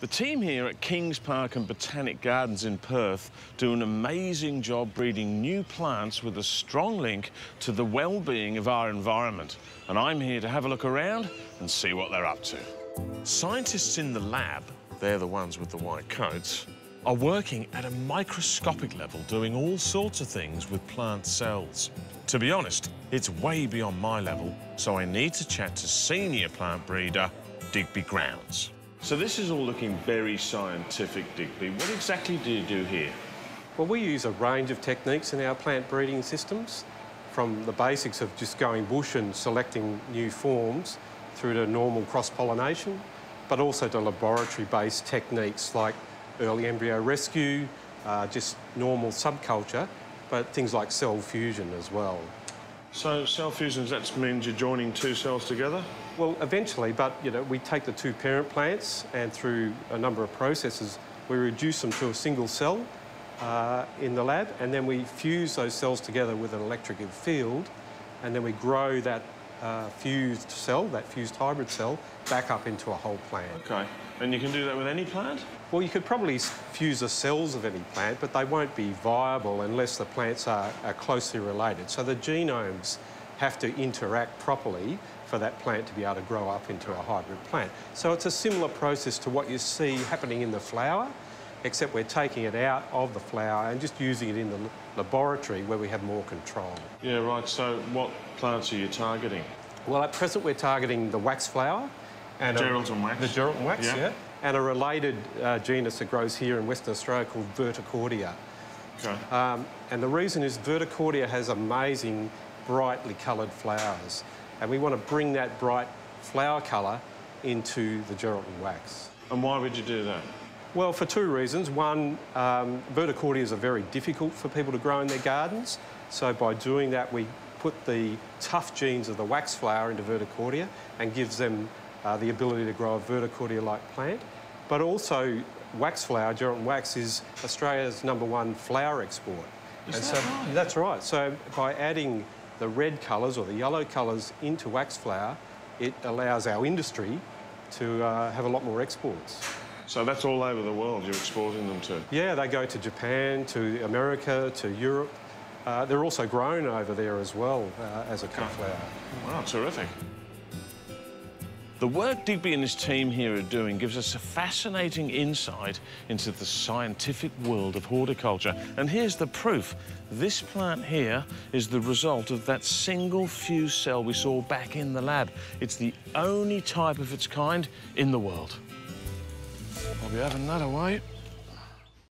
The team here at Kings Park and Botanic Gardens in Perth do an amazing job breeding new plants with a strong link to the well-being of our environment. And I'm here to have a look around and see what they're up to. Scientists in the lab, they're the ones with the white coats, are working at a microscopic level doing all sorts of things with plant cells. To be honest, it's way beyond my level, so I need to chat to senior plant breeder Digby Grounds. So this is all looking very scientific, Digby. What exactly do you do here? Well, we use a range of techniques in our plant breeding systems, from the basics of just going bush and selecting new forms through to normal cross-pollination, but also to laboratory-based techniques like early embryo rescue, just normal subculture, but things like cell fusion as well. So cell fusion, that means you're joining two cells together? Well, eventually, but, we take the two parent plants and through a number of processes, we reduce them to a single cell in the lab, and then we fuse those cells together with an electrical field, and then we grow that fused cell, that fused hybrid cell, back up into a whole plant. OK. And you can do that with any plant? Well, you could probably fuse the cells of any plant, but they won't be viable unless the plants are closely related. So the genomes have to interact properly for that plant to be able to grow up into a hybrid plant. So it's a similar process to what you see happening in the flower, except we're taking it out of the flower and just using it in the laboratory where we have more control. Yeah, right. So what plants are you targeting? Well, at present we're targeting the wax flower. And Geraldton wax. The Geraldton wax, yeah. And a related genus that grows here in Western Australia called Verticordia. Okay. And the reason is Verticordia has amazing brightly coloured flowers, and we want to bring that bright flower colour into the Geraldton wax. And why would you do that? Well, for two reasons. One, Verticordias are very difficult for people to grow in their gardens, so by doing that we put the tough genes of the wax flower into Verticordia and gives them the ability to grow a Verticordia-like plant. But also, wax flower, Geraldton wax, is Australia's #1 flower export. Right? That's right. So by adding the red colours or the yellow colours into wax flower, it allows our industry to have a lot more exports. So that's all over the world you're exporting them to? Yeah, they go to Japan, to America, to Europe. They're also grown over there as well as a cut flower. Wow, terrific. The work Digby and his team here are doing gives us a fascinating insight into the scientific world of horticulture. And here's the proof. This plant here is the result of that single fused cell we saw back in the lab. It's the only type of its kind in the world. I'll be having that away.